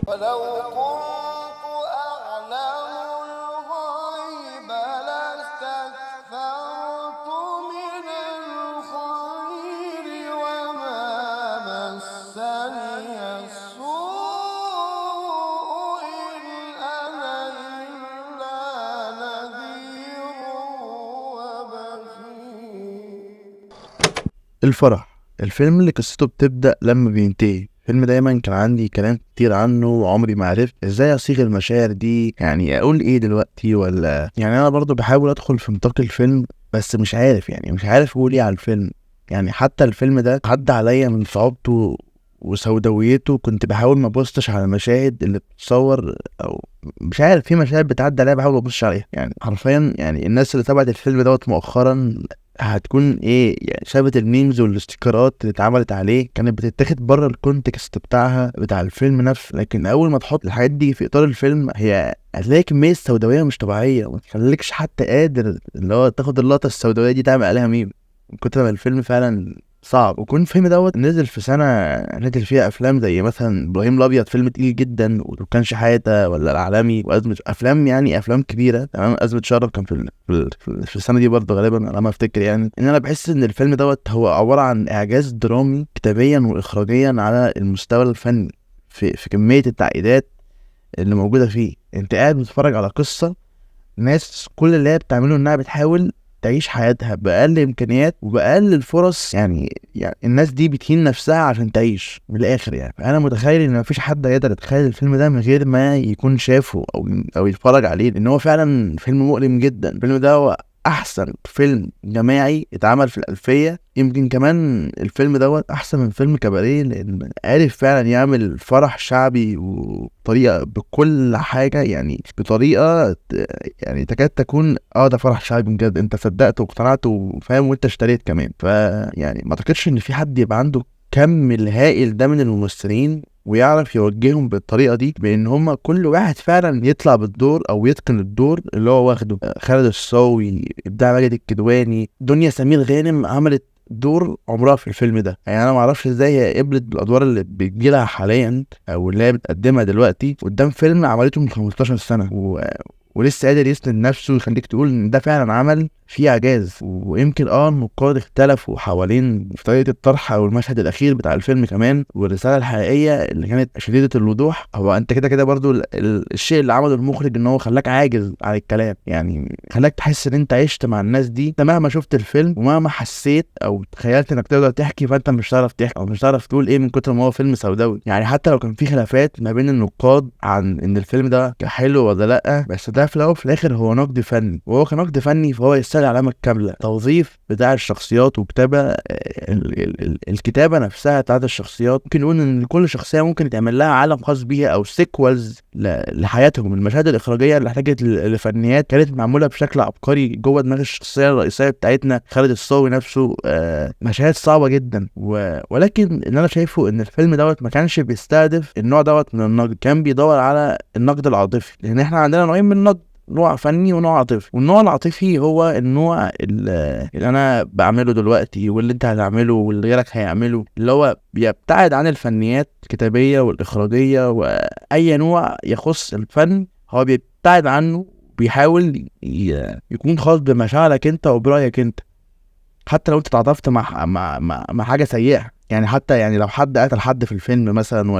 ولو كنت أعلم الغيب لاستكثرت من الخير وما مسني السوء إن أنا إلا نذير وبشير. الفرح، الفيلم اللي قصته بتبدأ لما بينتهي. الفيلم دايما كان عندي كلام كتير عنه وعمري ما عرفت ازاي اصيغ المشاعر دي، يعني اقول ايه دلوقتي، ولا يعني انا برضو بحاول ادخل في نطاق الفيلم بس مش عارف، يعني مش عارف اقول ايه على الفيلم. يعني حتى الفيلم ده عدى عليا من صعوبته وسوداويته، كنت بحاول ما ابصش على المشاهد اللي بتتصور، او مش عارف، في مشاهد بتعدي عليا بحاول ما ابصش عليها. يعني حرفيا يعني الناس اللي تابعت الفيلم دوت مؤخرا هتكون ايه، يعني شافت الميمز والاستيكرات اللي اتعملت عليه كانت بتتاخد بره الكونتكست بتاعها بتاع الفيلم نفسه، لكن اول ما تحط الحاجات دي في اطار الفيلم هي هتلاقي كميه سوداويه مش طبيعيه، ما تخليكش حتى قادر اللي هو تاخد اللقطه السوداويه دي تعمل عليها ميم من كتر ما الفيلم فعلا صعب. وكون الفيلم دوت نزل في سنه نزل فيها افلام زي مثلا ابراهيم الابيض، فيلم تقيل جدا، وكان شحاته، ولا العالمي، وازمه، افلام يعني افلام كبيره تمام. ازمه شرف كان في السنه دي برضه غالبا على ما افتكر. يعني ان انا بحس ان الفيلم دوت هو عباره عن اعجاز درامي كتابيا واخراجيا على المستوى الفني، في كميه التعقيدات اللي موجوده فيه. انت قاعد بتتفرج على قصه ناس كل اللي هي بتعمله انها بتحاول تعيش حياتها بأقل إمكانيات وبأقل الفرص، يعني الناس دي بتهين نفسها عشان تعيش من الآخر. يعني أنا متخيل إن مفيش حد يقدر يتخيل الفيلم ده من غير ما يكون شافه أو يتفرج عليه، لأن هو فعلا فيلم مؤلم جدا. الفيلم ده هو أحسن فيلم جماعي اتعمل في الألفية، يمكن كمان الفيلم دوت أحسن من فيلم كباريه، لأن عارف فعلا يعمل فرح شعبي وطريقة بكل حاجة، يعني بطريقة يعني تكاد تكون ده فرح شعبي بجد، انت صدقت واقتنعت وفاهم وانت اشتريت كمان. يعني ما اعتقدش ان في حد يبقى عنده كم الهائل ده من الممثلين ويعرف يوجههم بالطريقه دي، بان هم كل واحد فعلا يطلع بالدور او يتقن الدور اللي هو واخده. خالد الصاوي، ابداع ماجد الكدواني، دنيا سمير غانم عملت دور عمرها في الفيلم ده. يعني انا ما اعرفش ازاي هي قبلت بالادوار اللي بتجيلها حاليا او اللي هي بتقدمها دلوقتي قدام فيلم عملته من 15 سنه ولسه قادر يسند نفسه ويخليك تقول ان ده فعلا عمل فيه اعجاز. ويمكن النقاد اختلفوا حوالين في طريقه الطرح او المشهد الاخير بتاع الفيلم كمان، والرساله الحقيقيه اللي كانت شديده الوضوح. هو انت كده كده برضو الشيء اللي عمله المخرج ان هو خلاك عاجز عن الكلام، يعني خلاك تحس ان انت عشت مع الناس دي. انت مهما شفت الفيلم ومهما حسيت او تخيلت انك تقدر تحكي، فانت مش هتعرف تحكي او مش هتعرف تقول ايه من كتر ما هو فيلم سوداوي. يعني حتى لو كان في خلافات ما بين النقاد عن ان الفيلم ده حلو ولا لا، بس ده في الاول وفي الاخر هو نقد فني، وهو كنقد فني فهو يستاهل علامه كامله. توظيف بتاع الشخصيات وكتابه الكتابه نفسها بتاعت الشخصيات، ممكن نقول ان كل شخصيه ممكن يتعمل لها عالم خاص بيها او سيكوالز لحياتهم. المشاهد الاخراجيه اللي احتاجت لفنيات كانت معموله بشكل عبقري جوه دماغ الشخصيه الرئيسيه بتاعتنا خالد الصاوي نفسه. مشاهد صعبه جدا ولكن اللي انا شايفه ان الفيلم دوت ما كانش بيستهدف النوع دوت من النقد، كان بيدور على النقد العاطفي، لان احنا عندنا نوعين من النقد، نوع فني ونوع عاطفي. والنوع العاطفي هو النوع اللي انا بعمله دلوقتي واللي انت هتعمله واللي غيرك هيعمله، اللي هو بيبتعد عن الفنيات الكتابية والإخراجية وأي نوع يخص الفن، هو بيبتعد عنه، بيحاول يكون خاص بمشاعرك انت وبرأيك انت، حتى لو انت تعاطفت مع حاجة سيئة. يعني حتى يعني لو حد قتل حد في الفيلم مثلا،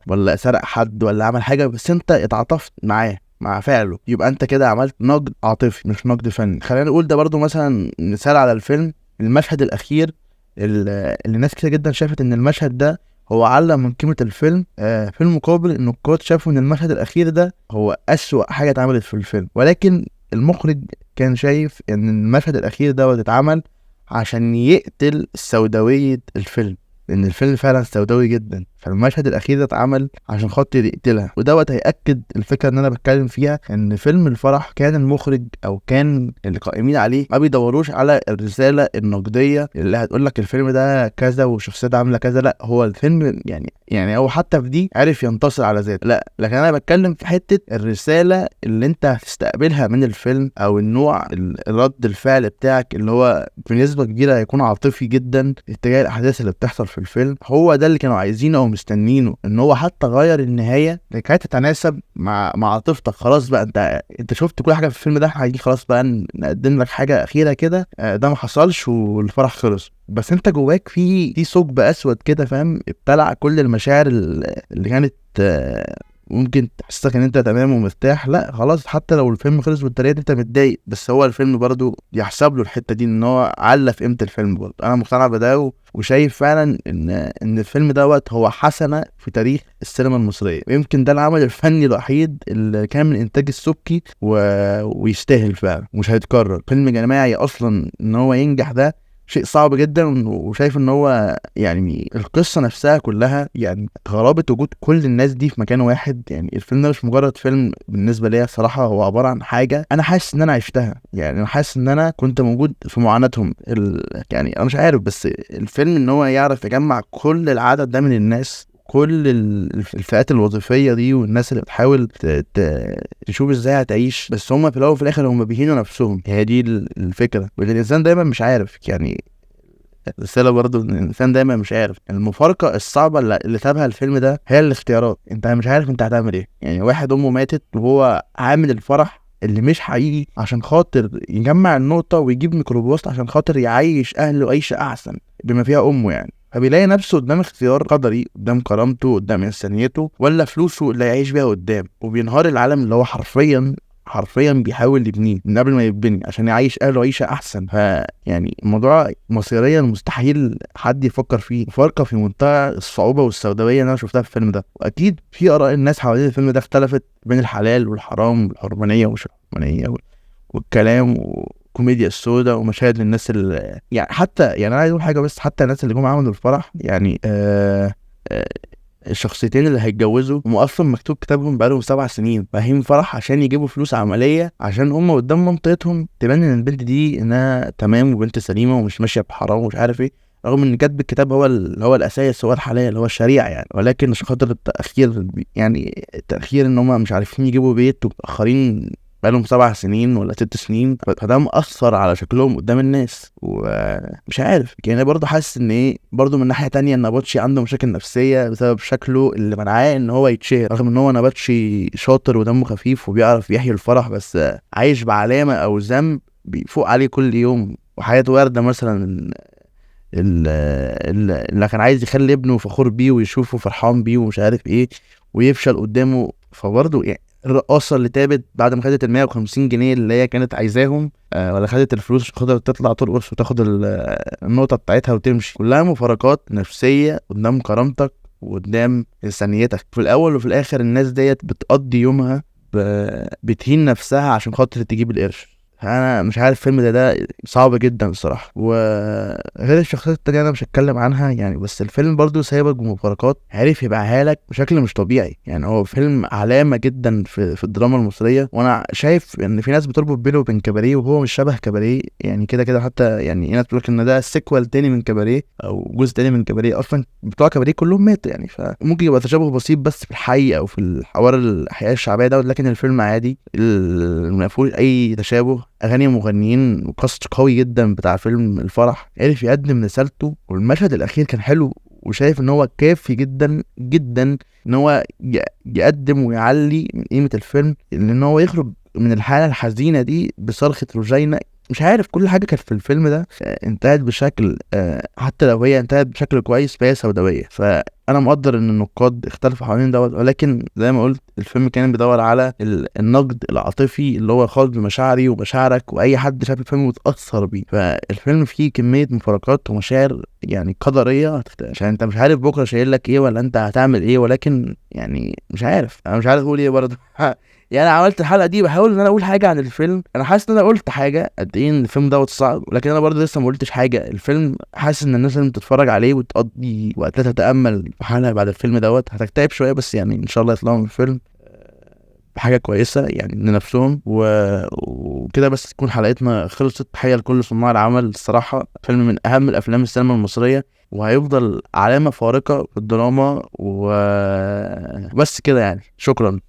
ولا سرق حد ولا عمل حاجة بس انت اتعاطفت معاه مع فعله، يبقى انت كده عملت نقد عاطفي مش نقد فني. خلينا نقول ده برضو مثلا مثال على الفيلم، المشهد الاخير اللي ناس كتير جدا شافت ان المشهد ده هو علم من قيمة الفيلم. في المقابل النقاد شافوا ان المشهد الاخير ده هو اسوأ حاجة اتعملت في الفيلم، ولكن المخرج كان شايف ان المشهد الاخير ده اتعمل عشان يقتل سوداوية الفيلم، لان الفيلم فعلا سوداوي جدا، فالمشهد الاخير ده اتعمل عشان خاطر يقتلها. ودوت هيأكد الفكرة ان انا بتكلم فيها، ان فيلم الفرح كان المخرج او كان اللي قائمين عليه ما بيدوروش على الرسالة النقدية اللي هتقولك الفيلم ده كذا والشخصية عاملة كذا، لا هو الفيلم يعني هو حتى في دي عرف ينتصر على ذاته، لا لكن انا بتكلم في حتة الرسالة اللي انت هتستقبلها من الفيلم، او النوع الرد الفعل بتاعك اللي هو بنسبة كبيرة هيكون عاطفي جدا اتجاه الاحداث اللي بتحصل في الفيلم. هو ده اللي كانوا عايزينه او ومستنينه ان هو حتى غير النهايه لكي تتناسب مع عاطفتك. خلاص بقى انت شفت كل حاجه في الفيلم ده، هيجي خلاص بقى نقدم لك حاجه اخيره كده. ده ما حصلش والفرح خلص، بس انت جواك في ثقب اسود كده، فاهم؟ ابتلع كل المشاعر اللي كانت ممكن تحسسك ان انت تمام ومرتاح. لا خلاص، حتى لو الفيلم خلص بالطريقه دي انت متضايق، بس هو الفيلم برضو يحسب له الحته دي ان هو علّى في قيمه الفيلم. برضو انا مقتنع بده وشايف فعلا ان الفيلم دوت هو حسنه في تاريخ السينما المصريه، ويمكن ده العمل الفني الوحيد اللي كان من انتاج السبكي ويستاهل فعلا، مش هيتكرر. فيلم جماعي اصلا ان هو ينجح ده شيء صعب جدا، وشايف ان هو يعني القصه نفسها كلها، يعني غرابه وجود كل الناس دي في مكان واحد. يعني الفيلم ده مش مجرد فيلم بالنسبه ليا صراحه، هو عباره عن حاجه انا حاسس ان انا عشتها. يعني انا حاسس ان انا كنت موجود في معاناتهم. يعني انا مش عارف، بس الفيلم ان هو يعرف يجمع كل العدد ده من الناس، كل الفئات الوظيفيه دي، والناس اللي بتحاول تشوف ازاي هتعيش، بس هم في الاول وفي الاخر هم بيهينوا نفسهم. هي دي الفكره، والانسان دايما مش عارف. يعني الرساله برضو ان الانسان دايما مش عارف. المفارقه الصعبه اللي سابها الفيلم ده هي الاختيارات. انت مش عارف انت هتعمل ايه. يعني واحد امه ماتت وهو عامل الفرح اللي مش حقيقي عشان خاطر يجمع النقطه ويجيب ميكروباص عشان خاطر يعيش اهله عيشه احسن بما فيها امه. يعني فبيلاقي نفسه قدام اختيار قدري، قدام كرامته، قدام انسانيته، ولا فلوسه اللي يعيش بيها قدام. وبينهار العالم اللي هو حرفيا بيحاول يبنيه من قبل ما يبني عشان يعيش اهله عيشه احسن. يعني الموضوع مصيريا مستحيل حد يفكر فيه. مفارقه في منتهى الصعوبه والسوداويه اللي انا شفتها في الفيلم ده. واكيد في اراء الناس حوالين الفيلم ده اختلفت بين الحلال والحرام والحرمانيه ومش الحرمانيه والكلام والكوميديا السوداء ومشاهد للناس اللي يعني حتى يعني انا عايز اقول حاجه بس، حتى الناس اللي جم عملوا الفرح يعني الشخصيتين اللي هيتجوزوا هم اصلا مكتوب كتابهم بقالهم 7 سنين فاهمين فرح عشان يجيبوا فلوس عمليه، عشان هم قدام منطقتهم تبان ان البنت دي انها تمام وبنت سليمه ومش ماشيه بحرام ومش عارف ايه، رغم ان كاتب الكتاب هو الاساس، هو الحلال، هو الشريعه يعني. ولكن عشان خاطر التاخير، يعني التاخير ان هم مش عارفين يجيبوا بيت ومتاخرين بقالهم 7 سنين ولا 6 سنين، فده مأثر على شكلهم قدام الناس. ومش عارف يعني برضه حاسس ان ايه، برضه من ناحيه تانية ان نبطشي عنده مشاكل نفسيه بسبب شكله اللي منعاه ان هو يتشهر، رغم ان هو نبطشي شاطر ودمه خفيف وبيعرف يحيي الفرح، بس عايش بعلامه او ذنب بيفوق عليه كل يوم. وحياة وردة مثلا اللي كان عايز يخلي ابنه فخور بيه ويشوفه فرحان بيه ومش عارف ايه، ويفشل قدامه. فبرضه يعني الرقاصة اللي تابت بعد ما خدت 150 جنيه اللي هي كانت عايزاهم، ولا خدت الفلوس عشان خاطر تطلع ترقص وتاخد النقطة بتاعتها وتمشي، كلها مفارقات نفسية قدام كرامتك وقدام إنسانيتك. في الأول وفي الآخر الناس ديت بتقضي يومها بتهين نفسها عشان خاطر تجيب القرش. انا مش عارف الفيلم ده صعب جدا الصراحه. وغير الشخصيات التانية انا مش هتكلم عنها يعني، بس الفيلم برضو سايبك بمفارقات عارف يبيعها لك بشكل مش طبيعي. يعني هو فيلم علامه جدا في الدراما المصريه، وانا شايف ان في ناس بتربط بينه وبين كباريه وهو مش شبه كباريه. يعني كده حتى يعني ناس بتقول لك ان ده سيكوال تاني من كباريه او جزء تاني من كباريه. اصلا بتوع كباريه كلهم ماتوا يعني، فممكن يبقى تشابه بسيط بس في الحي او في الحوار الاحياء الشعبيه ده، لكن الفيلم عادي ما فيهوش اي تشابه. اغاني مغنيين وكاست قوي جدا بتاع فيلم الفرح عرف يقدم رسالته، والمشهد الاخير كان حلو. وشايف ان هو كافي جدا جدا ان هو يقدم ويعلي من قيمه الفيلم، لان هو يخرج من الحاله الحزينه دي بصرخه روجينا. مش عارف، كل حاجه كانت في الفيلم ده انتهت بشكل حتى لو هي انتهت بشكل كويس فهي سوداويه. فانا مقدر ان النقاد اختلفوا حوالين دوت، ولكن زي ما قلت الفيلم كان بيدور على النقد العاطفي اللي هو خاص بمشاعري ومشاعرك، واي حد شاف الفيلم متاثر بيه. فالفيلم فيه كميه مفارقات ومشاعر يعني قدريه، عشان انت مش عارف بكره شايل لك ايه ولا انت هتعمل ايه. ولكن يعني مش عارف، انا مش عارف اقول ايه برضه يعني انا عملت الحلقه دي بحاول ان انا اقول حاجه عن الفيلم. انا حاسس ان انا قلت حاجه قد ايه ان الفيلم دوت صعب، لكن انا برضه لسه ما قلتش حاجه. الفيلم حاسس ان الناس لازم تتفرج عليه وتقضي وقتها تتامل في حالها بعد الفيلم دوت. هتكتئب شويه بس يعني ان شاء الله يطلعوا من الفيلم بحاجه كويسه يعني لنفسهم وكده. بس تكون حلقتنا خلصت. تحيه لكل صناع العمل. الصراحه فيلم من اهم الافلام السينما المصريه، وهيفضل علامه فارقه في الدراما. وبس كده يعني، شكرا.